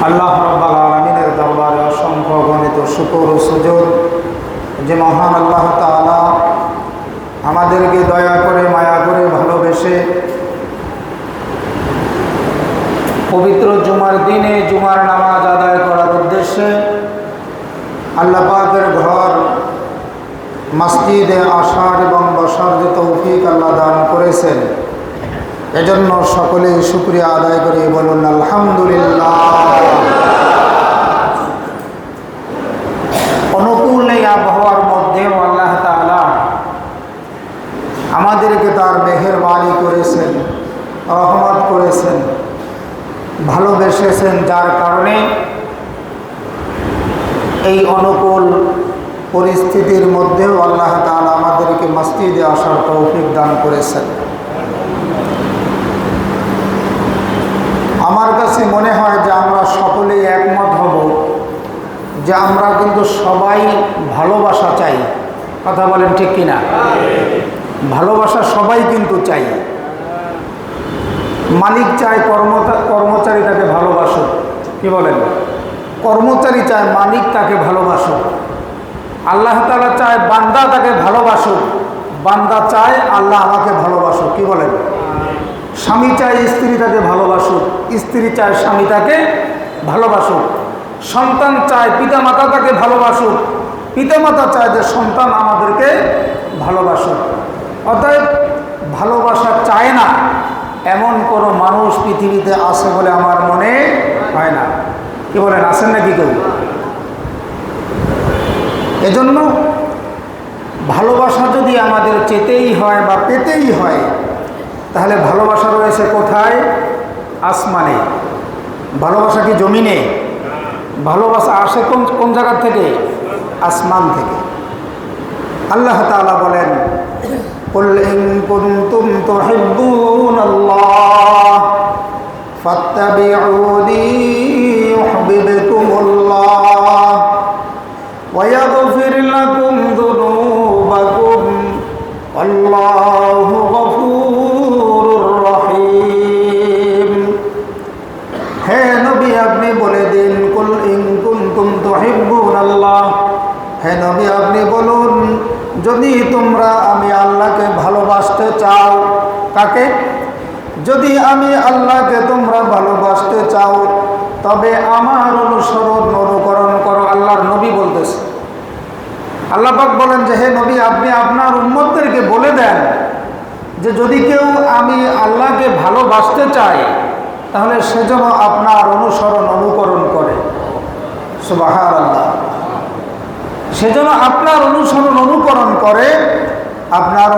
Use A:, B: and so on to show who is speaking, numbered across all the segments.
A: আল্লাহ রাব্বুল আলামিনের দরবারে অসংখ্য গণিত শুকর ও সুজুদ যে মহান আল্লাহ তাআলা আমাদেরকে দয়া করে মায়া করে ভালোবেসে পবিত্র জুমার দিনে জুমার নামাজ আদায় করার উদ্দেশ্যে আল্লাহ পাকের ঘর মসজিদে আসার এবং বসার যে তৌফিক আল্লাহ দান করেছেন, এজন্য সকলেই শুকরিয়া আদায় করে বলুন আলহামদুলিল্লাহ। অনুকূল এই আবহাওয়ার মধ্যেও আল্লাহ তাআলা আমাদেরকে তার মেহেরবানি করেছেন, রহমত করেছেন, ভালোবেসেছেন, যার কারণে এই অনুকূল পরিস্থিতির মধ্যেও আল্লাহ তাআলা আমাদেরকে মসজিদে আসার তৌফিক দান করেছেন। আমার কাছে মনে হয় যে আমরা সকলেই একমত হব যে আমরা কিন্তু সবাই ভালোবাসা চাই। কথা বলেন ঠিক কিনা? ভালোবাসা সবাই কিন্তু চাই। মালিক চায় কর্মচারী তাকে ভালোবাসুক, কি বলেন? কর্মচারী চায় মালিক তাকে ভালোবাসুক। আল্লাহ তাআলা চায় বান্দা তাকে ভালোবাসুক, বান্দা চায় আল্লাহ আমাকে ভালোবাসুক, কি বলেন? স্বামী চায় স্ত্রী তাকে ভালোবাসুক, স্ত্রী চায় স্বামী তাকে ভালোবাসুক। সন্তান চায় পিতামাতা তাকে ভালোবাসুক, পিতামাতা চায় যে সন্তান আমাদেরকে ভালোবাসুক। অতএব ভালোবাসা চায় না এমন কোনো মানুষ পৃথিবীতে আছে বলে আমার মনে হয় না, কি বলেন? আছেন নাকি কেউ? এজন্য ভালোবাসা যদি আমাদের চেতেই হয় বা পেতেই হয়, তাহলে ভালোবাসা রয়েছে কোথায়? আসমানে। ভালোবাসা কি জমিনে? ভালোবাসা আসে কোন জায়গা থেকে? আসমান থেকে। আল্লাহ তাআলা বলেন, কুল ইন কুনতুম তুহিব্বুনাল্লাহ ফাত্তাবিউনি ইউহিব্বুকুমুল্লাহ ওয়া ইয়াগফির লাকুম যুনুবাকুম আল্লাহু গফুরুর রহিম। হে নবী, আপনি বলে দিন, কুল ইন কুনতুম তুহিব্বুনাল্লাহ, হে নবী আপনি বলুন, যদি তোমরা আমি আল্লাহকে ভালোবাসতে চাও। কাকে? যদি আমি আল্লাহকে তোমরা ভালোবাসতে চাও তবে আমার অনুকরণ করো। আল্লাহর নবী বলতেছে। আল্লাহ পাক বলেন যে হে নবী, আপনি আপনার উম্মতদেরকে বলে দেন যে যদি কেউ আমি আল্লাহকে ভালোবাসতে চায় তাহলে সে যেন আপনার অনুকরণ করে। সুবহানাল্লাহ। সে যেন আপনার অনুকরণ করে। আপনার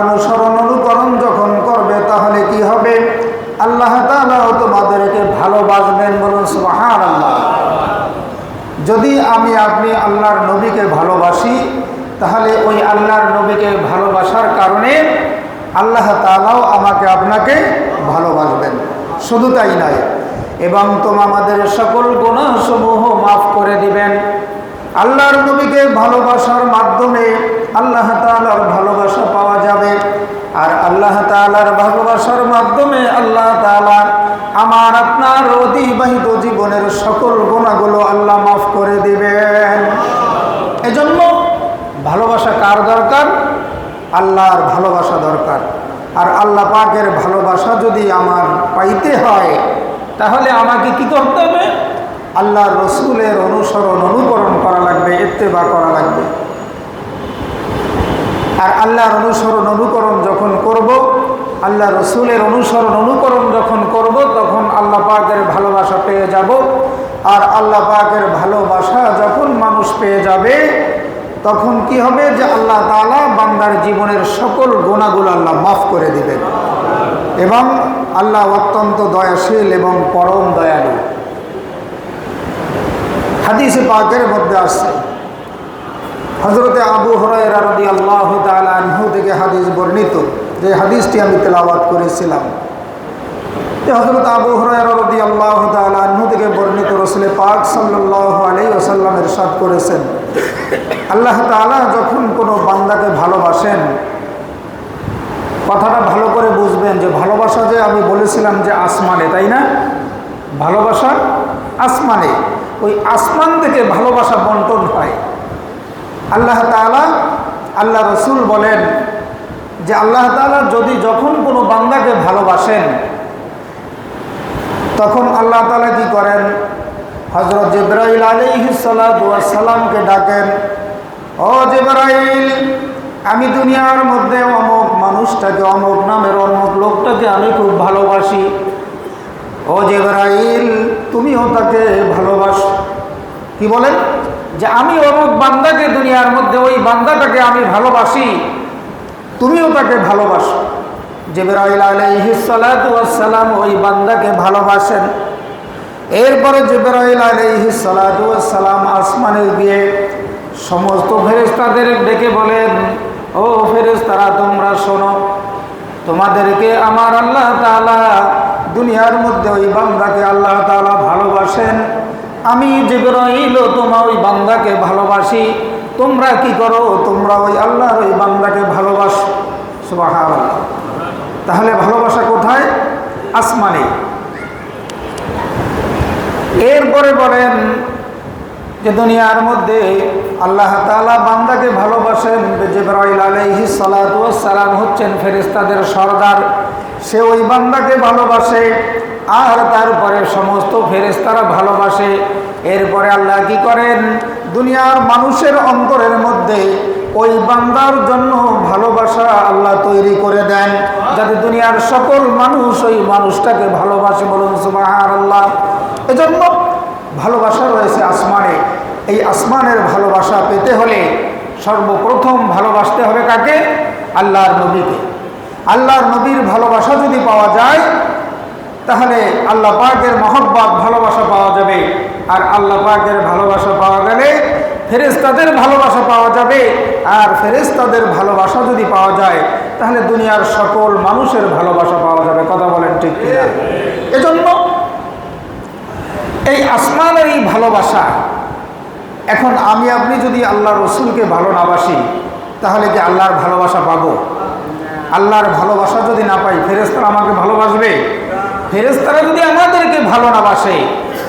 A: অনুকরণ যখন করবে তাহলে কি হবে? আল্লাহ তাআলাও তোমাদেরকে ভালোবাসবেন। বলুন সুবহানাল্লাহ। যদি আমি আপনি আল্লাহর নবীকে ভালোবাসি তাহলে ওই আল্লাহর নবীকে ভালোবাসার কারণে আল্লাহ তাআলাও আমাকে আপনাকে ভালোবাসবেন। শুধু তাই নয়, এবং আমাদের সকল গুনাহসমূহ মাফ করে দিবেন। আল্লাহর নবীকে ভালোবাসার মাধ্যমে আল্লাহ তাআলার ভালোবাসা পাওয়া যাবে, আর আল্লাহ তাআলার ভালোবাসার মাধ্যমে আল্লাহ তাআলা আমার আপনার অতিবাহিত জীবনের সকল গুনাহগুলো আল্লাহ মাফ করে দিবেন। এজন্য ভালোবাসা কার দরকার? আল্লাহর ভালোবাসা দরকার। আর আল্লাহ পাকের ভালোবাসা যদি আমার পাইতে হয় তাহলে আমাকে কি করতে হবে? আল্লাহর রসুলের অনুকরণ করা লাগবে, ইত্তেবা করা লাগবে। আর আল্লাহর অনুকরণ যখন করব, আল্লাহ রসুলের অনুকরণ যখন করব, তখন আল্লাহ পাকের ভালোবাসা পেয়ে যাব। আর আল্লাহ পাকের ভালোবাসা যখন মানুষ পেয়ে যাবে তখন কি হবে? যে আল্লাহ তাআলা বান্দার জীবনের সকল গুনাহগুলো আল্লাহ মাফ করে দিবেন। এবং আল্লাহ অত্যন্ত দয়াশীল এবং পরম দয়ালু। হাদিসে পাকের মধ্যে আছে, হযরতে আবু হুরায়রা রাদিয়াল্লাহু তাআলা আনহু থেকে হাদিস বর্ণিত, যে হাদিসটি আমি তেলাওয়াত করেছিলাম। হযরত আবু হুরায়রা রাদিয়াল্লাহু তাআলা আনহু থেকে বর্ণিত, রাসূল পাক সাল্লাল্লাহু আলাইহি ওয়াসাল্লাম ইরশাদ করেছেন, আল্লাহ তাআলা যখন কোনো বান্দাকে ভালোবাসেন, কথাটা ভালো করে বুঝবেন যে ভালোবাসা যে আমি বলেছিলাম যে আসমানে, তাই না? ভালোবাসা আসমানে, ওই আসমান থেকে ভালোবাসা বন্টন হয়। আল্লাহ তাআলা, আল্লাহ রসুল বলেন যে আল্লাহ তাআলা যদি যখন কোনো বান্দাকে ভালোবাসেন তখন আল্লাহ তাআলা কি করেন, হযরত জিবরাইল আলাইহিস সালাতু ওয়াস সালামকে ডাকেন, ও জিবরাইল, আমি দুনিয়ার মধ্যে অমুক মানুষটাকে, অমুক নামের অমুক লোকটাকে আমি খুব ভালোবাসি। ও জিবরাইল, তুমিও তাকে ভালোবাসো। কি বলেন, যে আমি অমুক বান্দাকে, দুনিয়ার মধ্যে ওই বান্দাটাকে আমি ভালোবাসি, তুমিও তাকে ভালোবাসো। জিবরাইল আলাইহিস সালাতু ওয়াস সালাম ওই বান্দাকে ভালোবাসেন। এরপরে জিবরাইল আলাইহিস সালাতু ওয়াস সালাম আসমানে গিয়ে সমস্ত ফেরেশতাদের ডেকে বলেন, ও ফেরেশতারা, তোমরা শোনো, তোমাদেরকে আমার আল্লাহ তাআলা দুনিয়ার মধ্যে ওই বান্দাকে আল্লাহ তাআলা ভালোবাসেন। আমি জিবরাইল তোমার ওই বান্দাকে ভালোবাসি। তোমরা কি করো, তোমরা ওই আল্লাহর ওই বান্দাকে ভালোবাসো। সুবহানাল্লাহ। তাহলে ভালোবাসা কোথায়? আসমানে। এরপরে বলেন যে দুনিয়ার মধ্যে আল্লাহ তাআলা বান্দাকে ভালোবাসেন। জিবরাইল আলাইহিস সালাতু ওয়াস সালাম হচ্ছেন ফেরেশতাদের সরদার, সে ওই বান্দাকে ভালোবাসে, আর তারপরে সমস্ত ফেরেশতারা ভালোবাসে। এরপরে আল্লাহ কি করেন, দুনিয়ার মানুষের অন্তরের মধ্যে ওই বান্দার জন্য ভালোবাসা আল্লাহ তৈরি করে দেন, যাতে দুনিয়ার সকল মানুষ ওই মানুষটাকে ভালোবাসে। বলুন সুবহানাল্লাহ। এজন্য ভালোবাসা রয়েছে আসমানে। এই আসমানের ভালোবাসা পেতে হলে সর্বপ্রথম ভালোবাসতে হবে কাকে? আল্লাহর নবীকে। আল্লাহর নবীর ভালোবাসা যদি পাওয়া যায় তাহলে আল্লাহ পাকের মহব্বত, ভালোবাসা পাওয়া যাবে। আর আল্লাহ পাকের ভালোবাসা পাওয়া গেলে ফেরেশতাদের ভালোবাসা পাওয়া যাবে। আর ফেরেশতাদের ভালোবাসা যদি পাওয়া যায় তাহলে দুনিয়ার সকল মানুষের ভালোবাসা পাওয়া যাবে। কথা বলেন ঠিক কিনা? এজন্য এই আসমানের এই ভালোবাসা, এখন আমি আপনি যদি আল্লাহ রসুলকে ভালো না বাসি তাহলে কি আল্লাহর ভালোবাসা পাবো? আল্লাহর ভালোবাসা যদি না পাই, ফেরেশতারা আমাকে ভালোবাসবে? ফেরেশতারা যদি আমাদেরকে ভালো না বাসে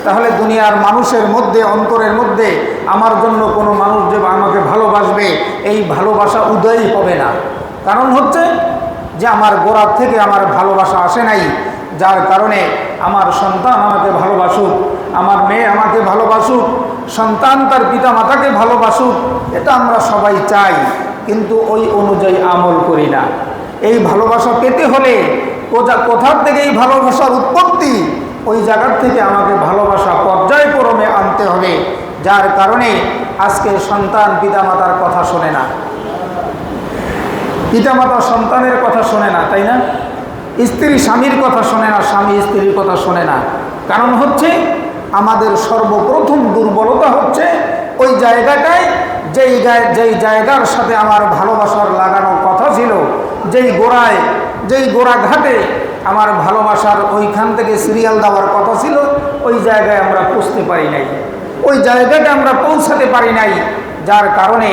A: তাহলে দুনিয়ার মানুষের মধ্যে, অন্তরের মধ্যে আমার জন্য কোনো মানুষ যে আমাকে ভালোবাসবে, এই ভালোবাসা উদয়ই হবে না। কারণ হচ্ছে যে আমার গোড়ার থেকে আমার ভালোবাসা আসে নাই, যার কারণে আমার সন্তান আমাকে ভালোবাসুক, আমার মেয়ে আমাকে ভালোবাসুক, সন্তান তার পিতা মাতাকে ভালোবাসুক, এটা আমরা সবাই চাই, কিন্তু ওই অনুযায়ী আমল করি না। এই ভালোবাসা পেতে হলে কোথার থেকে এই ভালোবাসার উৎপত্তি, ওই জায়গার থেকে আমাকে ভালোবাসা পর্যায়ক্রমে আনতে হবে। যার কারণে আজকে সন্তান পিতামাতার কথা শোনে না, পিতামাতা সন্তানের কথা শোনে না, তাই না? স্ত্রী স্বামীর কথা শোনে না, স্বামী স্ত্রীর কথা শোনে না। কারণ হচ্ছে আমাদের সর্বপ্রথম দুর্বলতা হচ্ছে ওই জায়গাটায়, যেই জায়গার সাথে আমার ভালোবাসার লাগানো কথা ছিল, যেই গোড়াঘাটে আমার ভালোবাসার ওইখান থেকে সিরিয়াল দেওয়ার কথা ছিল, ওই জায়গায় আমরা পৌঁছতে পারি নাই, ওই জায়গাটা আমরা পৌঁছাতে পারি নাই। যার কারণে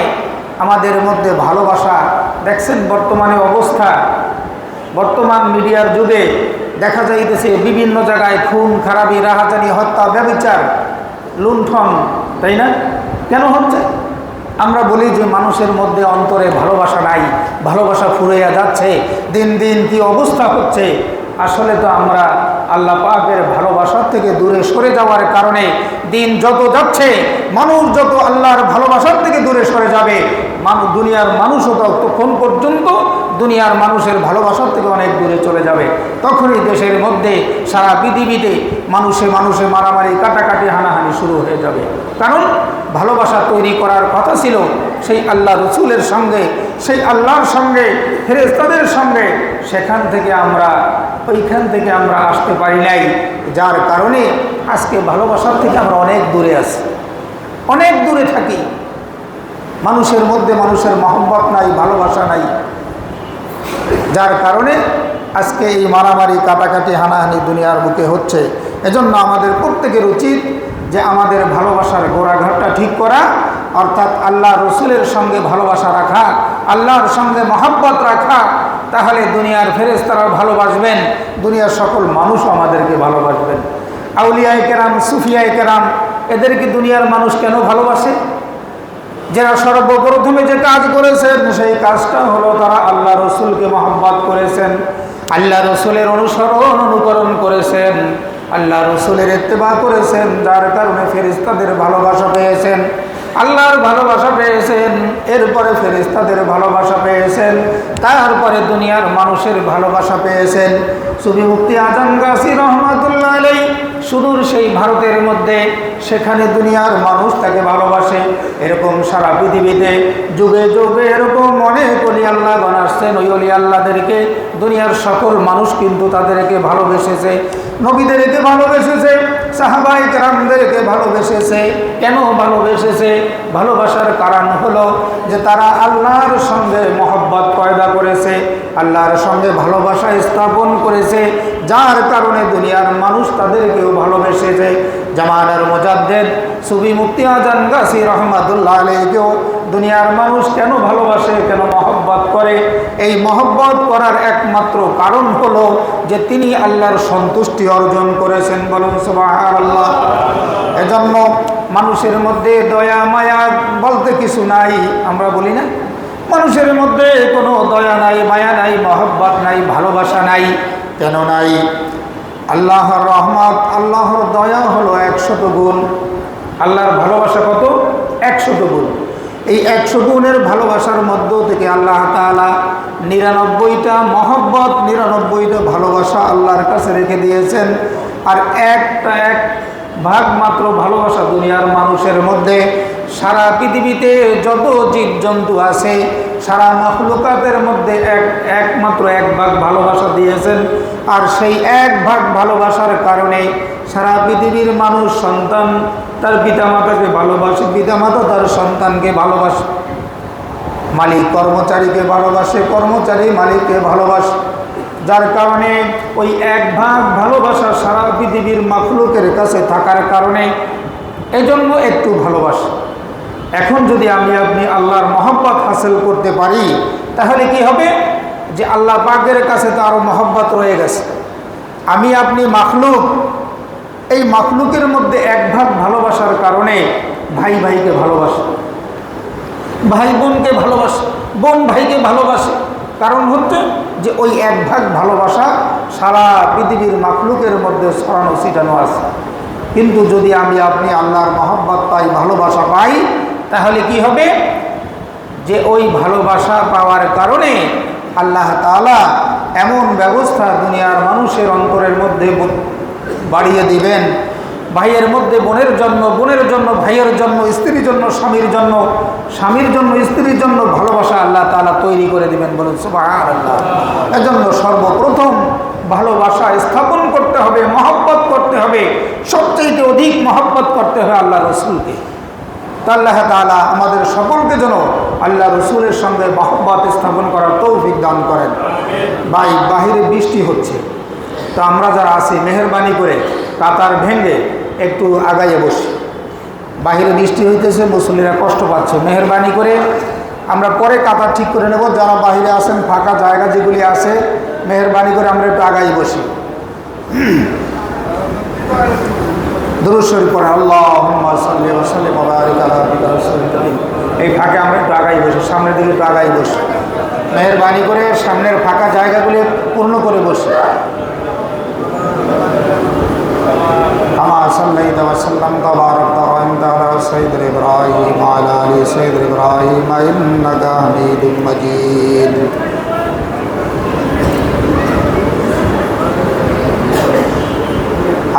A: আমাদের মধ্যে ভালোবাসা, দেখছেন বর্তমানে অবস্থা, বর্তমান মিডিয়ার যুগে দেখা যাইতেছে বিভিন্ন জায়গায় খুন খারাপি, রাহাজানি, হত্যা, ব্যভিচার, লুণ্ঠন, তাই না? কেন হচ্ছে? আমরা বলি যে মানুষের মধ্যে অন্তরে ভালোবাসা নাই, ভালোবাসা ফুরাইয়া যাচ্ছে, দিন দিন কি অবস্থা হচ্ছে। আসলে তো আমরা আল্লাহ পাকের ভালোবাসার থেকে দূরে সরে যাওয়ার কারণে দিন যত যাচ্ছে, মানুষ যত আল্লাহর ভালোবাসার থেকে দূরে সরে যাবে, দুনিয়ার মানুষও ততক্ষণ পর্যন্ত দুনিয়ার মানুষের ভালোবাসার থেকে অনেক দূরে চলে যাবে। তখনই দেশের মধ্যে, সারা পৃথিবীতে মানুষে মানুষে মারামারি, কাটাকাটি, হানাহানি শুরু হয়ে যাবে। কারণ ভালোবাসা তৈরি করার কথা ছিল সেই আল্লাহ রসুলের সঙ্গে, সেই আল্লাহর সঙ্গে, ফেরেশতাদের সঙ্গে, সেখান থেকে ওইখান থেকে আমরা আসতে পারি নাই। যার কারণে আজকে ভালোবাসার থেকে আমরা অনেক দূরে আছি, অনেক দূরে থাকি। মানুষের মধ্যে মানুষের মহব্বত নাই, ভালোবাসা নাই। যার কারণে আজকে এই মারামারি, কাটাকাটি, হানাহানি দুনিয়ার বুকে হচ্ছে। এজন্য আমাদের প্রত্যেকের উচিত যে আমাদের ভালোবাসার গোড়াঘাটটা ঠিক করা, অর্থাৎ আল্লাহ রসুলের সঙ্গে ভালোবাসা রাখা, আল্লাহর সঙ্গে মহব্বত রাখা। তাহলে দুনিয়ার ফেরেশতারা ভালোবাসবেন, দুনিয়ার সকল মানুষও আমাদেরকে ভালোবাসবেন। আউলিয়ায়ে কেরাম, সুফিয়ায়ে কেরাম, এদেরকে দুনিয়ার মানুষ কেন ভালোবাসে? যারা সর্বপ্রথমে যে কাজ করেছেন সেই কাজটা হলো তারা আল্লাহ রসুলকে মহব্বত করেছেন, আল্লাহ রসুলের অনুসরণ অনুকরণ করেছেন, আল্লাহ রসুলের ইত্তেবা করেছেন, যার কারণে ফেরেশতাদের ভালোবাসা পেয়েছেন, আল্লাহর ভালোবাসা পেয়েছেন, এরপরে ফেরেশতাদের ভালোবাসা পেয়েছেন, তারপরে দুনিয়ার মানুষের ভালোবাসা পেয়েছেন। সুফি মুফতি আজম গাছি রহমাতুল্লাহ আলাইহি সুদূর সেই ভারতের মধ্যে, সেখানে দুনিয়ার মানুষ তাকে ভালোবাসে। এরকম সারা পৃথিবীতে যুগে যুগে এরকম অনেক ওলি আল্লাহগণ আসছেন। ওই ওলি আল্লাহদেরকে দুনিয়ার সকল মানুষ কিন্তু তাদেরকে ভালোবেসেছে, নবীদেরকে ভালোবেসেছে, সাহাবায়ে কেরামদেরকে ভালোবেসেছে। কেন ভালোবেসেছে? ভালোবাসার কারণ হলো যে তারা আল্লাহর সঙ্গে মহব্বত পয়দা করেছে, আল্লাহর সঙ্গে ভালোবাসা স্থাপন করেছে, যার কারণে দুনিয়ার মানুষ তাদেরকেও ভালোবেসেছে। জামানার মুজাদ্দিদ সুফি মুফতি আজম গাছি রহমাতুল্লাহ আলাইহিকেও দুনিয়ার মানুষ কেন ভালোবাসে, কেন মহব্বত করে? এই মহব্বত করার একমাত্র কারণ হলো যে তিনি আল্লাহর সন্তুষ্টি অর্জন করেছেন। বলুন সুবহানাল্লাহ। এজন্য মানুষের মধ্যে দয়া মায়া বলতে কিছু নাই। আমরা বলি না, মানুষের মধ্যে কোনো দয়া নাই, মায়া নাই, মহব্বত নাই, ভালোবাসা নাই। কেন নাই? আল্লাহর রহমত, আল্লাহর দয়া হলো 100 গুণ, আল্লাহর ভালোবাসা কত? 100 গুণ। এই 100 গুণের ভালোবাসার মধ্য থেকে আল্লাহ তাআলা 99টা মহব্বত, 99টা ভালোবাসা আল্লাহর কাছে রেখে দিয়েছেন। আর এক ভাগ মাত্র ভালোবাসা দুনিয়ার মানুষের মধ্যে। সারা পৃথিবীতে যত জীবজন্তু আছে, সারা মাখলুকাতের মধ্যে একমাত্র 1 ভাগ ভালোবাসা দিয়েছেন। আর সেই 1 ভাগ ভালোবাসার কারণে সারা পৃথিবীর মানুষ, সন্তান তার পিতামাতাকে ভালোবাসে, পিতামাতা তার সন্তানকে ভালোবাসে, মালিক কর্মচারীকে ভালোবাসে, কর্মচারী মালিককে ভালোবাসে। যার কারণে ওই 1 ভাগ ভালোবাসা সারা পৃথিবীর মাখলুকের কাছে থাকার কারণে এজন্য একটু ভালোবাসা। এখন যদি আমি আপনি আল্লাহর মহব্বত হাসিল করতে পারি, তাহলে কি হবে? যে আল্লাহ পাকের কাছে তো আরও মহব্বত রয়ে গেছে। আমি আপনি মাখলুক, এই মাখলুকের মধ্যে 1 ভাগ ভালোবাসার কারণে ভাই ভাইকে ভালোবাসে, ভাই বোনকে ভালোবাসে, বোন ভাইকে ভালোবাসে। কারণ হচ্ছে যে ওই 1 ভাগ ভালোবাসা সারা পৃথিবীর মাখলুকের মধ্যে ছড়ানো ছিটানো আছে। কিন্তু যদি আমি আপনি আল্লাহর মহব্বত পাই, ভালোবাসা পাই, তাহলে কি হবে? যে ওই ভালোবাসা পাওয়ার কারণে আল্লাহ তাআলা এমন ব্যবস্থা দুনিয়ার মানুষের অন্তরের মধ্যে বাড়িয়ে দিবেন। ভাইয়ের মধ্যে বোনের জন্য, বোনের জন্য ভাইয়ের জন্য, স্ত্রীর জন্য স্বামীর জন্য, স্বামীর জন্য স্ত্রীর জন্য ভালোবাসা আল্লাহ তাআলা তৈরি করে দিবেন। বলুন সুবহানাল্লাহ। এজন্য সর্বপ্রথম ভালোবাসা স্থাপন করতে হবে, মহব্বত করতে হবে, সবচেয়ে অধিক মহব্বত করতে হবে আল্লাহ রসুলকে। তা আল্লাহ তাআলা আমাদের সকলকে যেন আল্লাহ রসুলের সঙ্গে মহব্বত স্থাপন করার তৌফিক দান করেন। ভাই, বাহিরে বৃষ্টি হচ্ছে, তো আমরা যারা আছি মেহেরবানি করে কাতার ভেঙে একটু আগাইয়ে বসি। বাহিরে বৃষ্টি হইতেছে, মুসল্লিরা কষ্ট পাচ্ছে, মেহেরবানি করে আমরা পরে কাতার ঠিক করে নেব। যারা বাহিরে আছেন, ফাঁকা জায়গা যেগুলি আছে, মেহেরবানি করে আমরা একটু আগাই বসি। দুরূদ শরীফ পড়েন, আল্লাহুম্মা সাল্লি ওয়া সাল্লিম ওয়া বারিক আলা আবদিকা রাসূলিল কারীম। এই ফাঁকে আমরা একটু আগাই বসি, সামনের দিকে একটু আগাই বসি। মেহেরবানি করে সামনের ফাঁকা জায়গাগুলি পূর্ণ করে বসি। كما صليت وسلمت وباركت وانعمت على سيدنا ابراهيم وعلى ال سيدنا ابراهيم انك حميد مجيد।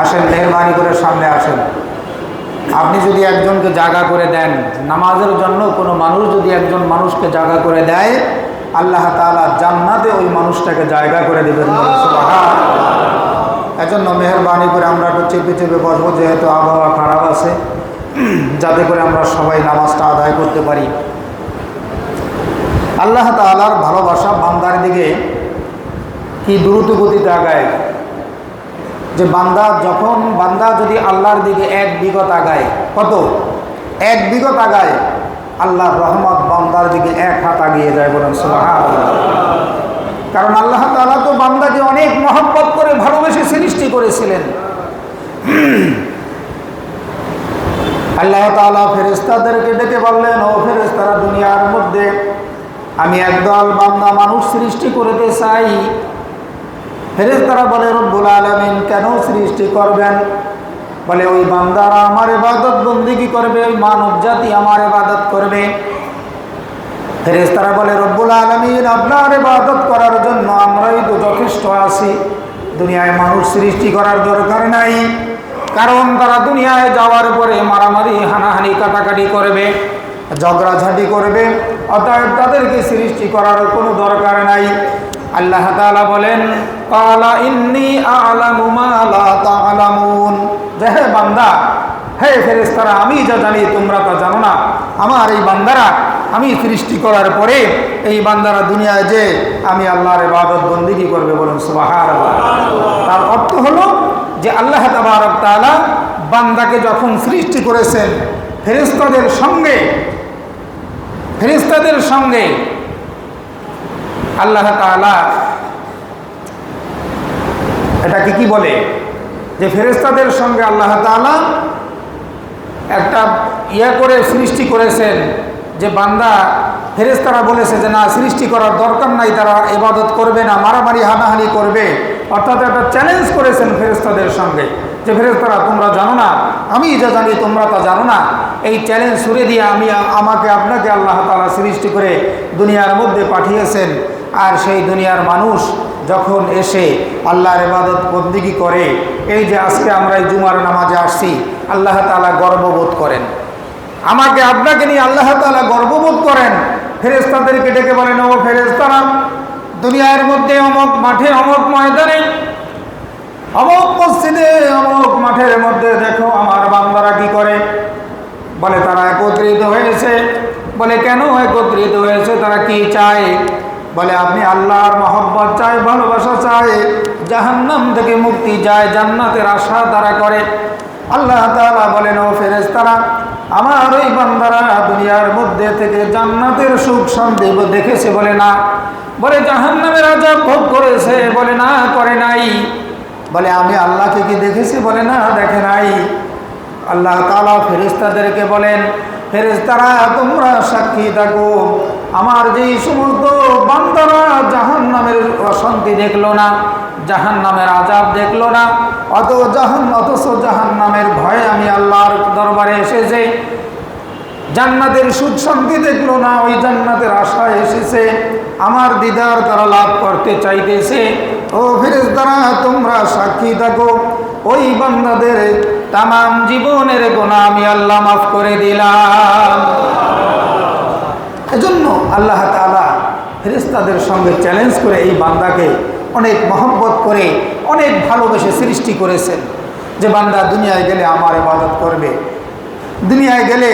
A: আসেন, মেহরবানি করে সামনে আসেন। আপনি যদি একজনকে জায়গা করে দেন, নামাজের জন্য কোনো মানুষ যদি একজন মানুষকে জায়গা করে দেয়, আল্লাহ তাআলা জান্নাতে ওই মানুষটাকে জায়গা করে দেবেন। সুবহানাল্লাহ। এজন্য মেহরবানি করে আমরা একটু চেপে চেপে বসবো, যেহেতু আবহাওয়া খারাপ আছে, যাতে করে আমরা সবাই নামাজটা আদায় করতে পারি। আল্লাহ তাআলার ভালোবাসা বান্দার দিকে কি দ্রুত গতিতে আগায়। যে বান্দা যদি আল্লাহর দিকে 1 বিঘত আগায়, কত? 1 বিঘত আগায়, আল্লাহর রহমত বান্দার দিকে 1 হাত আগিয়ে যায়। বলেন সুবহানাল্লাহ। কারণ আল্লাহ তাআলা তো বান্দাকে অনেক মহব্বত করে ভালোবেসে সৃষ্টি করেছিলেন। আল্লাহ তাআলা ফেরেশতাদেরকে ডেকে বললেন, ও ফেরেশতারা, দুনিয়ার মধ্যে আমি একদল বান্দা মানুষ সৃষ্টি করতে চাই। ফেরেশতারা বলে, রব্বুল আলামিন কেন সৃষ্টি করবেন? বলে, ওই বান্দারা আমার ইবাদত বন্দেগী করবে, ওই মানব জাতি আমার ইবাদত করবে। ফেরেশতারা বলে, রব্বুল আলামিন আপনার ইবাদত করার জন্য আমরাই তো যথেষ্ট আছি, দুনিয়ায় মানুষ সৃষ্টি করার দরকার নাই। কারণ তারা দুনিয়ায় যাওয়ার পরে মারামারি, হানাহানি, কাটাকাটি করবে, ঝগড়াঝাটি করবে, অতএব তাদেরকে সৃষ্টি করার কোনো দরকার নাই। আল্লাহ তাআলা বলেন, ক্বালা ইন্নী আ'লামু মা লা তা'লামুন, যে হে বান্দা, হে ফেরেশতারা, আমি যা জানি তোমরা তা জানো না। আমার এই বান্দারা আমি সৃষ্টি করার পরে এই বান্দারা দুনিয়ায় যে আমি আল্লাহর ইবাদত বন্দেগী করবে, বলুন সুবহানাল্লাহ। তার অর্থ হলো যে আল্লাহ তাবারক তাআলা বান্দাকে যখন সৃষ্টি করেছেন, ফেরেশতাদের সঙ্গে আল্লাহ তাআলা এটাকে কি বলে, যে ফেরেশতাদের সঙ্গে আল্লাহ তাআলা একটা করে সৃষ্টি করেছেন, যে বান্দা, ফেরেশতারা বলেছে যে না, সৃষ্টি করার দরকার নাই, তারা ইবাদত করবে না, মারামারি হানাহানি করবে। অর্থাৎ একটা চ্যালেঞ্জ করেছেন ফেরেশতাদের সঙ্গে, যে ফেরেশতারা তোমরা জানো না, আমি যা জানি তোমরা তা জানো না। এই চ্যালেঞ্জ ছুড়ে দিয়ে আমাকে আপনাকে আল্লাহ তাআলা সৃষ্টি করে দুনিয়ার মধ্যে পাঠিয়েছেন। আর সেই দুনিয়ার মানুষ যখন এসে আল্লাহর ইবাদত বন্দেগী করে, এই যে আজকে আমরা এই জুমার নামাজে আসছি, আল্লাহ তাআলা গর্ববোধ করেন, আমাকে আপনাকে নিয়ে আল্লাহ তাআলা গর্ববোধ করেন। ফেরেশতাদেরকে ডেকে বলেন, ও ফেরেশতারা, দুনিয়ার মধ্যে অমুক মাঠে, অমুক ময়দানে, অমুক মসজিদে, অমুক মাঠের মধ্যে দেখো আমার বান্দারা কি করে। বলে, তারা একত্রিত হয়েছে। বলে, কেন একত্রিত হয়েছে? তারা কি চায়? বলে, আপনি আল্লাহর মহব্বত চায়, ভালোবাসা চায়, জাহান্নাম থেকে মুক্তি চায়, জান্নাতের আশা তারা করে। আল্লাহ তাআলা বলেন, ও ফেরেশতারা, আমার ওই বান্দারা দুনিয়ার মধ্যে থেকে জান্নাতের সুখ শান্তি দেখেছে? বলে না। বলে, জাহান্নামের আযাব ভোগ করেছে? বলে না, করে নাই। বলে, আমি আল্লাহকে কি দেখেছি? বলে না, দেখে নাই। আল্লাহ তাআলা ফেরেশতাদেরকে বলেন, ফেরেশতারা, তোমরা সাক্ষী থাকো, আমার যেই সমস্ত বান্দারা জাহান্নামের অশান্তি দেখলো না, জাহান্নামের আযাব দেখলো না, অথচ জাহান্নামের ভয়ে আমি আল্লাহর দরবারে এসেছে, জান্নাতের সুখ শান্তি দেখলো না, ওই জান্নাতের আশায় এসেছে, আমার দিদার তারা লাভ করতে চাইতেছে। ও ফেরেশতারা, তোমরা সাক্ষী থাকো, ওই বান্দাদের তামাম জীবনের গুনাহ আমি আল্লাহ মাফ করে দিলাম। এজন্য আল্লাহ তাআলা ফেরেশতাদের সঙ্গে চ্যালেঞ্জ করে এই বান্দাকে অনেক মহব্বত করে, অনেক ভালোবেসে সৃষ্টি করেছেন, যে বান্দা দুনিয়ায় গেলে আমার ইবাদত করবে, দুনিয়ায় গেলে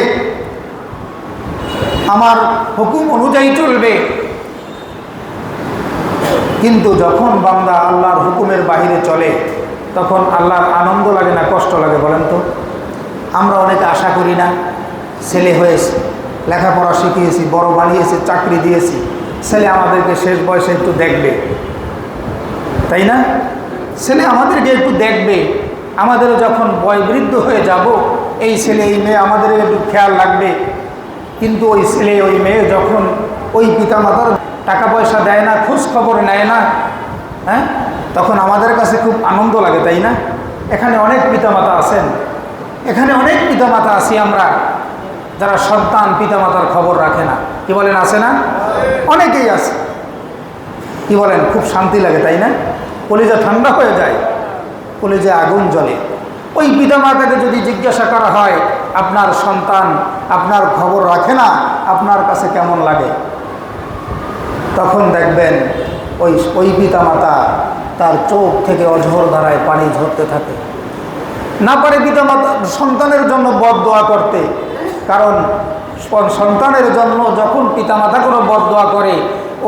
A: আমার হুকুম অনুযায়ী চলবে। কিন্তু যখন বান্দা আল্লাহর হুকুমের বাহিরে চলে, তখন আল্লাহর আনন্দ লাগে না কষ্ট লাগে? বলেন তো। আমরা অনেকে আশা করি না, ছেলে হয়েছে, লেখাপড়া শিখিয়েছি, বড় বানিয়েছি, চাকরি দিয়েছি, ছেলে আমাদেরকে শেষ বয়সে একটু দেখবে, তাই না? ছেলে আমাদেরকে একটু দেখবে, আমাদেরও যখন বয়োবৃদ্ধ হয়ে যাব, এই ছেলে এই মেয়ে আমাদের একটু খেয়াল রাখবে। কিন্তু ওই ছেলে ওই মেয়ে যখন ওই পিতামাতার টাকা পয়সা দেয় না, খোঁজ খবর নেয় না, হ্যাঁ, তখন আমাদের কাছে খুব আনন্দ লাগে, তাই না? এখানে অনেক পিতামাতা আছেন, এখানে অনেক পিতামাতা আছি আমরা, যারা সন্তান পিতামাতার খবর রাখে না। কি বলেন, আছে না? অনেকেই আছে। কি বলেন, খুব শান্তি লাগে, তাই না? কলিজা ঠান্ডা হয়ে যায়, কলিজায় আগুন জ্বলে। ওই পিতামাতাকে যদি জিজ্ঞাসা করা হয়, আপনার সন্তান আপনার খবর রাখে না, আপনার কাছে কেমন লাগে? তখন দেখবেন ওই পিতামাতা তার চোখ থেকে অঝোর ধারায় পানি ঝরতে থাকে। না পারে পিতামাতা সন্তানের জন্য বদদোয়া করতে, কারণ সন্তানের জন্য যখন পিতামাতা কোনো বদদোয়া করে,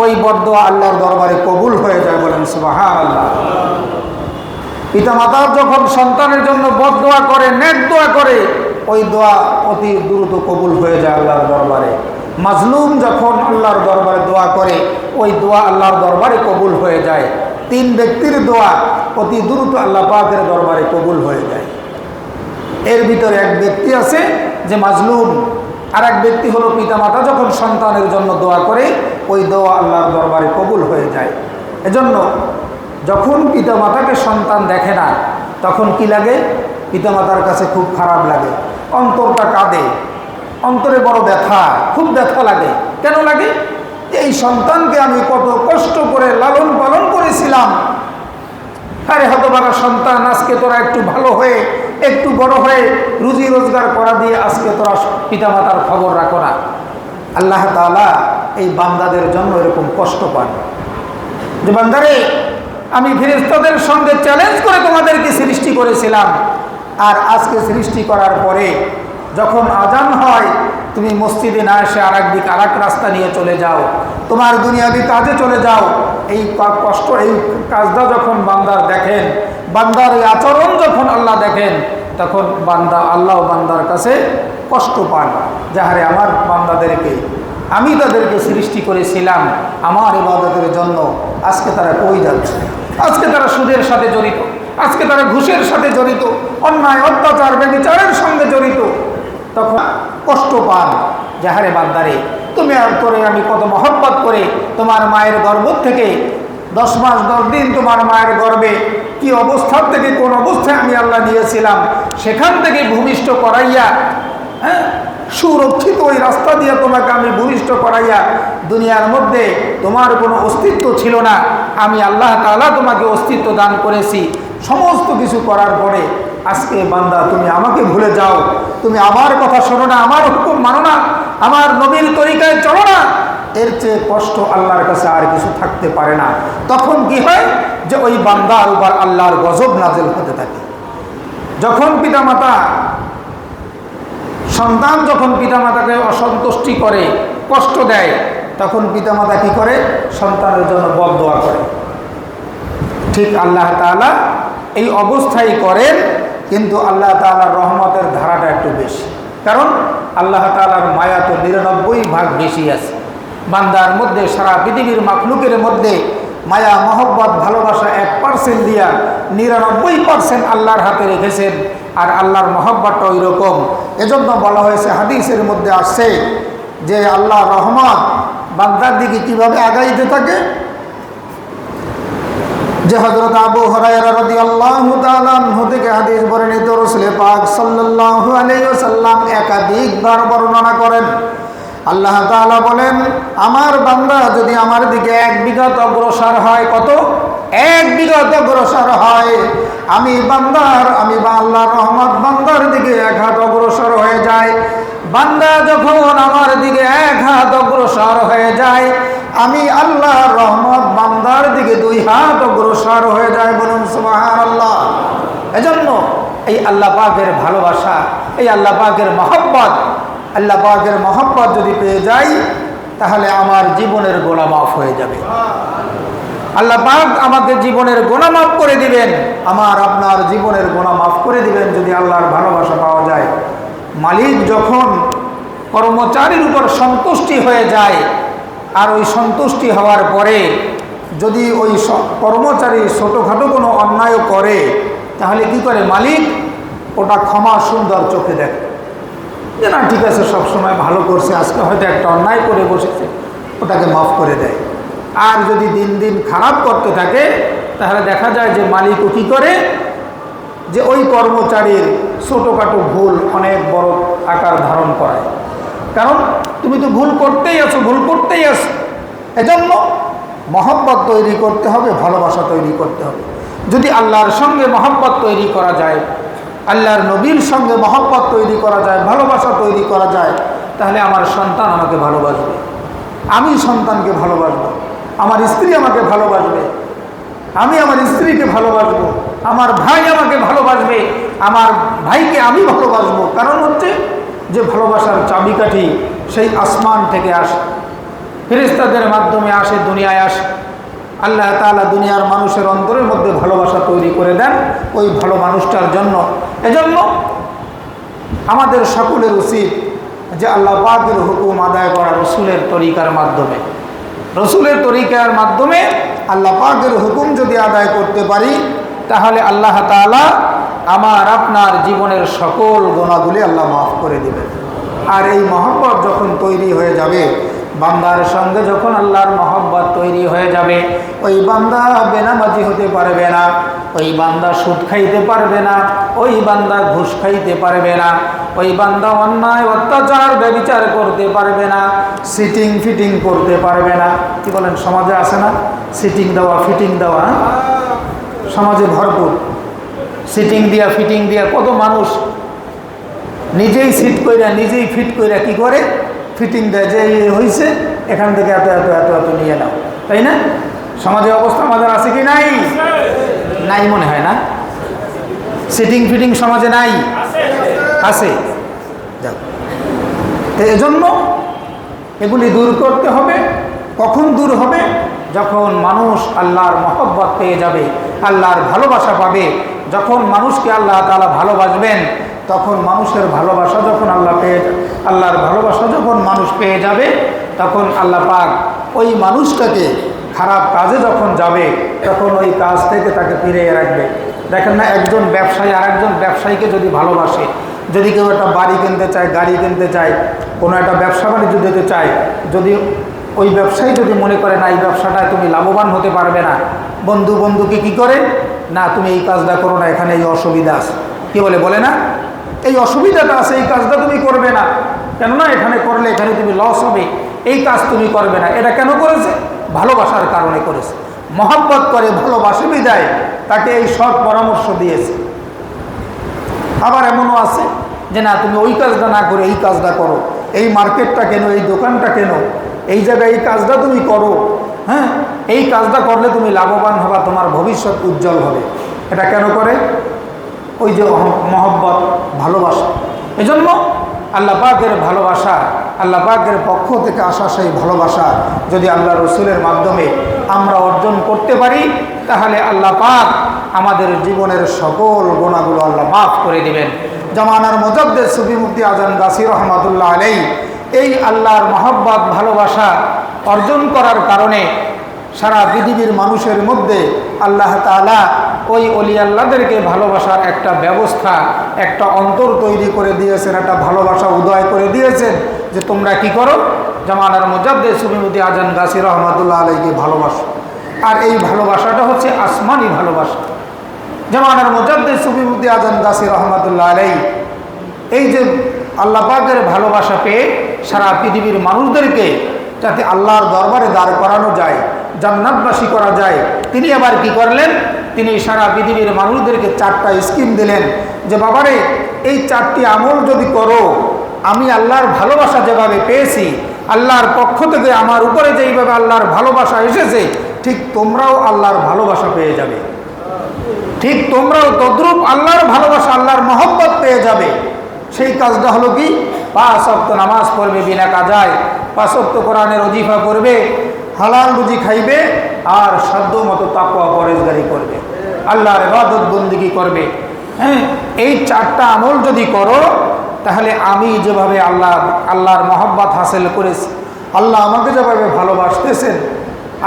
A: ওই বদদোয়া আল্লাহর দরবারে কবুল হয়ে যায়। বলেন সুবহানাল্লাহ। পিতামাতার যখন সন্তানের জন্য বদদোয়া করে, নেক দোয়া করে, ওই দোয়া অতি দ্রুত কবুল হয়ে যায় আল্লাহর দরবারে। মাজলুম যখন আল্লাহর দরবারে দোয়া করে, ওই দোয়া আল্লাহর দরবারে কবুল হয়ে যায়। তিন ব্যক্তির দোয়া অতি দ্রুত আল্লাহ পাকের দরবারে কবুল হয়ে যায়। এর ভিতরে এক ব্যক্তি আছে যে মাজলুম, আর এক ব্যক্তি হলো পিতামাতা যখন সন্তানের জন্য দোয়া করে ওই দোয়া আল্লাহর দরবারে কবুল হয়ে যায়। এজন্য যখন পিতামাতাকে সন্তান দেখে না তখন কি লাগে? পিতামাতার কাছে খুব খারাপ লাগে, অন্তরটা কাঁদে, অন্তরে বড় ব্যথা, খুব ব্যথা লাগে। কেন লাগে? এই সন্তানকে আমি কত কষ্ট করে লালন পালন করেছিলাম, আরে হতভাগা সন্তান, আজকে তোরা একটু ভালো হয়ে একটু বড় হয়ে রুজি রোজগার করা দিয়ে আজকে তোরা পিতামাতার খবর রাখো না। আল্লাহ তাআলা এই বান্দাদের জন্য এরকম কষ্ট পান যে বান্দারে, আমি ফেরেশতাদের সঙ্গে চ্যালেঞ্জ করে তোমাদেরকে সৃষ্টি করেছিলাম, আর আজকে সৃষ্টি করার পরে যখন আজান হয় তুমি মসজিদে না এসে আর একদিক আর এক রাস্তা নিয়ে চলে যাও, তোমার দুনিয়াবি কাজে চলে যাও। এই কষ্ট, এই কাজটা যখন বান্দার দেখেন, বান্দার এই আচরণ যখন আল্লাহ দেখেন, তখন বান্দা আল্লাহ বান্দার কাছে কষ্ট পান। যাহারে আমার বান্দাদেরকে, আমি তাদেরকে সৃষ্টি করেছিলাম আমার ইবাদতের জন্য, আজকে তারা কই যাচ্ছে? আজকে তারা সুদের সাথে জড়িত, আজকে তারা ঘুষের সাথে জড়িত, অন্যায় অত্যাচার ব্যভিচারের সঙ্গে জড়িত। তখন কষ্ট পান, যাহারে বান্দারে, তুমি আর করে আমি কত মহব্বত করে তোমার মায়ের গর্ভ থেকে 10 মাস 10 দিন তোমার মায়ের গর্ভে কি অবস্থার থেকে কোন অবস্থায় আমি আল্লাহ নিয়েছিলাম, সেখান থেকে ভূমিষ্ঠ করাইয়া, হ্যাঁ, সুরক্ষিত ওই রাস্তা দিয়ে তোমাকে আমি ভূমিষ্ঠ করাইয়া, দুনিয়ার মধ্যে তোমার কোনো অস্তিত্ব ছিল না, আমি আল্লাহ তাআলা তোমাকে অস্তিত্ব দান করেছি। সমস্ত কিছু করার পরে আজকে বান্দা তুমি আমাকে ভুলে যাও, তুমি আমার কথা শোনো না, আমার হুকুম মানো না, আমার নবীর তরিকায় চলো না, এর চেয়ে কষ্ট আল্লাহর কাছে আর কিছু থাকতে পারে না। তখন কি হয় যে ওই বান্দার উপর আল্লাহর গজব নাযিল হতে থাকে। যখন পিতামাতা, সন্তান যখন পিতামাতাকে অসন্তুষ্টি করে, কষ্ট দেয়, তখন পিতামাতা কি করে? সন্তানের জন্য বদদোয়া করে। ঠিক আল্লাহ তাআলা এই অবস্থায় করেন, কিন্তু আল্লাহ তাআলার রহমতের ধারাটা একটু বেশি, কারণ আল্লাহ তাআলার মায়া তো 99% বেশি আছে বান্দার মধ্যে। সারা পৃথিবীর মাখলুকের মধ্যে মায়া মহব্বত ভালোবাসা 1% দিয়া 99% আল্লাহর হাতে রেখেছেন, আর আল্লাহর মহব্বতটা ওই রকম। এজন্য বলা হয়েছে, হাদিসের মধ্যে আসছে যে আল্লাহর রহমত বান্দার দিকে কিভাবে আগাইতে থাকে। যে হযরত আবু হুরায়রা রাদিয়াল্লাহু তাআলা আনহু থেকে হাদিস বর্ণিত, রাসূল পাক সাল্লাল্লাহু আলাইহি ওয়াসাল্লাম একাধিকবার বর্ণনা করেন, আল্লাহ তাআলা বলেন, আমার বান্দা যদি আমার দিকে 1 বিঘত অগ্রসর হয়, কত? 1 বিঘত অগ্রসর হয়, আমি আল্লাহর রহমত বান্দার দিকে 1 হাত অগ্রসর হয়ে যায়। বান্দা যখন আমার দিকে 1 হাত অগ্রসর হয়ে যায়, আমি আল্লাহর রহমত বান্দার দিকে 2 হাত অগ্রসর হয়ে যায়। বলুন সুবহানাল্লাহ। এজন্য এই আল্লাহ পাকের ভালোবাসা, এই আল্লাহ পাকের মহব্বত, আল্লাহ পাকের মহব্বত যদি পেয়ে যাই, তাহলে আমার জীবনের গুনাহ মাফ হয়ে যাবে। আল্লাহ পাক আমাকে জীবনের গুনাহ মাফ করে দিবেন, আমার আপনার জীবনের গুনাহ মাফ করে দিবেন যদি আল্লাহর ভালোবাসা পাওয়া যায়। মালিক যখন কর্মচারীর উপর সন্তুষ্টি হয়ে যায়, আর ওই সন্তুষ্টি হওয়ার পরে যদি ওই কর্মচারী ছোটোখাটো কোনো অন্যায় করে, তাহলে কি করে? মালিক ওটা ক্ষমা সুন্দর চোখে দেখে, যে না ঠিক আছে, সবসময় ভালো করছে, আজকে হয়তো একটা অন্যায় করে বসেছে, ওটাকে মাফ করে দেয়। আর যদি দিন দিন খারাপ করতে থাকে, তাহলে দেখা যায় যে মালিকও কী করে, যে ওই কর্মচারীর ছোটোখাটো ভুল অনেক বড় আকার ধারণ করায়। কারণ তুমি তো ভুল করতেই আছো, ভুল করতেই আছো। এজন্য মহব্বত তৈরি করতে হবে, ভালোবাসা তৈরি করতে হবে। যদি আল্লাহর সঙ্গে মহব্বত তৈরি করা যায়, আল্লাহর নবীর সঙ্গে মহব্বত তৈরি করা যায়, ভালোবাসা তৈরি করা যায়, তাহলে আমার সন্তান আমাকে ভালোবাসবে, আমি সন্তানকে ভালোবাসবো, আমার স্ত্রী আমাকে ভালোবাসবে, আমি আমার স্ত্রীকে ভালোবাসবো, আমার ভাই আমাকে ভালোবাসবে, আমার ভাইকে আমি ভালোবাসবো। কারণ হচ্ছে যে ভালোবাসার চাবিকাঠি সেই আসমান থেকে আসে, ফেরেশতাদের মাধ্যমে আসে, দুনিয়ায় আসে। আল্লাহ তাআলা দুনিয়ার মানুষের অন্তরের মধ্যে ভালোবাসা তৈরি করে দেন ওই ভালো মানুষটার জন্য। এজন্য আমাদের সকলের উচিত যে আল্লাহ পাকের হুকুম আদায় করা রসুলের তরিকার মাধ্যমে। রসুলের তরিকার মাধ্যমে আল্লাহ পাকের হুকুম যদি আদায় করতে পারি, তাহলে আল্লাহ তাআলা আমার আপনার জীবনের সকল গুনাহগুলি আল্লাহ মাফ করে দিবেন। আর এই মহব্বত যখন তৈরি হয়ে যাবে, বান্দার সঙ্গে যখন আল্লাহর মহব্বত তৈরি হয়ে যাবে, ওই বান্দা বেনামাজি হতে পারবে না, ওই বান্দা সুদ খাইতে পারবে না, ওই বান্দা ঘুষ খাইতে পারবে না, ওই বান্দা অন্যায় অত্যাচার ব্যভিচার করতে পারবে না, সিটিং ফিটিং করতে পারবে না। কি বলেন, সমাজে আছে না সিটিং দেওয়া ফিটিং দেওয়া? সমাজে ভরপুর সিটিং দিয়া ফিটিং দিয়া। কত মানুষ নিজেই সিট কইরা নিজেই ফিট কইরা কি করে ফিটিং দেয়, যে হয়েছে এখান থেকে এত এত এত এত নিয়ে নাও, তাই না? সমাজের অবস্থা আমাদের আছে কি নাই? নাই মনে হয় না? সিটিং ফিটিং সমাজে নাই? আছে। এজন্য এগুলি দূর করতে হবে। কখন দূর হবে? যখন মানুষ আল্লাহর মহব্বত পেয়ে যাবে, আল্লাহর ভালোবাসা পাবে। যখন মানুষকে আল্লাহ তাআলা ভালোবাসবেন, তখন মানুষের ভালোবাসা যখন আল্লাহর ভালোবাসা যখন মানুষ পেয়ে যাবে, তখন আল্লাহ পাক ওই মানুষটাকে খারাপ কাজে যখন যাবে, তখন ওই কাজ থেকে তাকে ফিরিয়ে রাখবে। দেখেন না, একজন ব্যবসায়ী আরেকজন ব্যবসায়ীকে যদি ভালোবাসে, যদি কেউ একটা বাড়ি কিনতে চায়, গাড়ি কিনতে চায়, কোনো একটা ব্যবসা বাণিজ্য দিতে চায়, যদি ওই ব্যবসায়ী যদি মনে করে না এই ব্যবসাটায় তুমি লাভবান হতে পারবে না, বন্ধুকে কি করে, না তুমি এই কাজটা করো না, এখানে এই অসুবিধা আছে। কি বলে না, এই অসুবিধাটা আছে, এই কাজটা তুমি করবে না, কেননা এখানে করলে এখানে তুমি লস হবে, এই কাজ তুমি করবে না। এটা কেন করেছে? ভালোবাসার কারণে করেছে। মহব্বত করে, ভালোবাসে বিদায় তাকে এই সৎ পরামর্শ দিয়েছে। আবার এমনও আছে যে না, তুমি ওই কাজটা না করে এই কাজটা করো, এই মার্কেটটা কেন, এই দোকানটা কেন, এই জায়গায় এই কাজটা তুমি করো, হ্যাঁ, এই কাজটা করলে তুমি লাভবান হবা, তোমার ভবিষ্যৎ উজ্জ্বল হবে। এটা কেন করে? ওই যে মহব্বত, ভালোবাসা। এজন্য আল্লাহ পাকের ভালোবাসা, আল্লাহ পাকের পক্ষ থেকে আসা সেই ভালোবাসা যদি আল্লাহ রসুলের মাধ্যমে আমরা অর্জন করতে পারি, তাহলে আল্লাহ পাক আমাদের জীবনের সকল গুনাহগুলো আল্লাহ মাফ করে দিবেন। জামানার মুজাদ্দিদ সুফি মুফতি আজান গাছি রহমাতুল্লাহ আলাইহি এই আল্লাহর মহব্বত, ভালোবাসা অর্জন করার কারণে সারা পৃথিবীর মানুষের মধ্যে আল্লাহ তাআলা ওই ওলি আল্লাহদেরকে ভালোবাসার একটা ব্যবস্থা, একটা অন্তর তৈরি করে দিয়েছেন, একটা ভালোবাসা উদয় করে দিয়েছেন যে তোমরা কি করো, জামানার মুজাদ্দিদ সুফি মুফতি আজান গাছি রহমাতুল্লাহ আলাইহিকে ভালোবাসো। আর এই ভালোবাসাটা হচ্ছে আসমানি ভালোবাসা। জামানার মুজাদ্দিদ সুফি মুফতি আজান গাছি রহমাতুল্লাহ আলাইহি এই যে আল্লাহ পাকের ভালোবাসা পেয়ে সারা পৃথিবীর মানুষদেরকে যাতে আল্লাহর দরবারে দাঁড় করানো যায়, জান্নাতবাসী করা যায়, তিনি আবার কি করলেন, তিনি সারা পৃথিবীর মানুষদেরকে 4টা স্কিম দিলেন যে বাবারে, এই 4টি আমল যদি করো, আমি আল্লাহর ভালোবাসা যেভাবে পেয়েছি, আল্লাহর পক্ষ থেকে আমার উপরে যেইভাবে আল্লাহর ভালোবাসা এসেছে, ঠিক তোমরাও আল্লাহর ভালোবাসা পেয়ে যাবে, ঠিক তোমরাও তদ্রূপ আল্লাহর ভালোবাসা, আল্লাহর মহব্বত পেয়ে যাবে। সেই কাজটা হলো কি, 5 ওয়াক্ত নামাজ পড়বে বিনা কাজায়, 5 ওয়াক্ত কোরআনের ওজিফা করবে, হালাল রুজি খাইবে, আর সাধ্য মতো তাকওয়া পরহেজগারি করবে, আল্লাহর ইবাদত বন্দেগী করবে। হ্যাঁ, এই 4টা আমল যদি করো, তাহলে আমি যেভাবে আল্লাহর মহব্বত হাসিল করেছি, আল্লাহ আমাকে যেভাবে ভালোবাসতেছেন,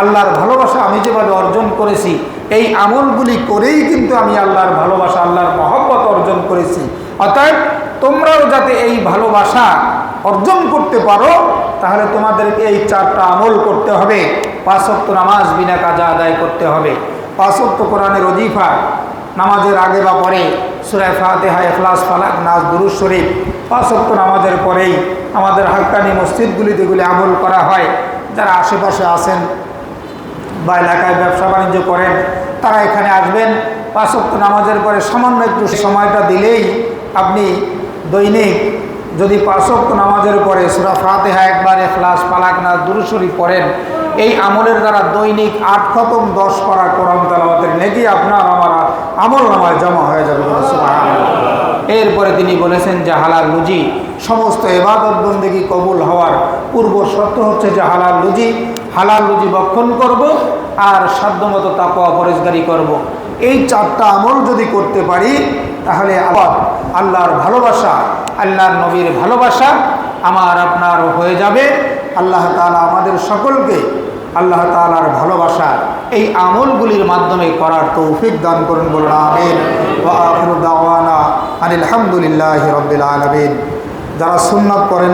A: আল্লাহর ভালোবাসা আমি যেভাবে অর্জন করেছি, এই আমলগুলি করেই কিন্তু আমি আল্লাহর ভালোবাসা, আল্লাহর মহব্বত অর্জন করেছি। অতএব তোমরাও যাতে এই ভালোবাসা অর্জন করতে পারো, তাহলে তোমাদেরকে এই 4টা আমল করতে হবে। 5 ওয়াক্ত নামাজ বিনা কাজা আদায় করতে হবে, 5 ওয়াক্ত কোরআনের ওজিফা নামাজের আগে বা পরে, সূরা ফাতিহা, ইখলাস, ফালাক, নাস, দুরূদ শরীফ 5 ওয়াক্ত নামাজের পরেই আমাদের হাক্কানি মসজিদগুলিতে এগুলি আমল করা হয়। যারা আশেপাশে আছেন বা এলাকায় ব্যবসা বাণিজ্য করেন, তারা এখানে আসবেন। 5 ওয়াক্ত নামাজের পরে সামান্য একটু সময়টা দিলেই আপনি দৈনিক যদি 5 ওয়াক্ত নামাজের পরে সূরা ফাতিহা একবার, ইখলাস, ফালাক, নাস, দুরূদ শরীফ পড়েন, এই আমলের দ্বারা দৈনিক 8 খতম 10 পারা কোরআন তেলাওয়াতের নেকি আপনার আমার আমল নামায় জমা হয়ে যাবে। সুবহানাল্লাহ। এরপরে তিনি বলেছেন যে হালাল রুজি, সমস্ত ইবাদত বন্দেগী কবুল হওয়ার পূর্ব শর্ত হচ্ছে যে হালাল রুজি ভক্ষণ করব, আর সাধ্যমতো তাকওয়া পরহেজগারি করব। এই 4টা আমল যদি করতে পারি, তাহলে আবার আল্লাহর ভালোবাসা, আল্লাহর নবীর ভালোবাসা আমার আপনার হয়ে যাবে। আল্লাহ তাআলা আমাদের সকলকে আল্লাহ তাআলার ভালোবাসা এই আমলগুলির মাধ্যমে করার তৌফিক দান করুন, বলুন আমিন। ওয়া আখিরু দাওয়ানা আনিল হামদুলিল্লাহি রাব্বিল আলামিন। যারা সুন্নাত করেন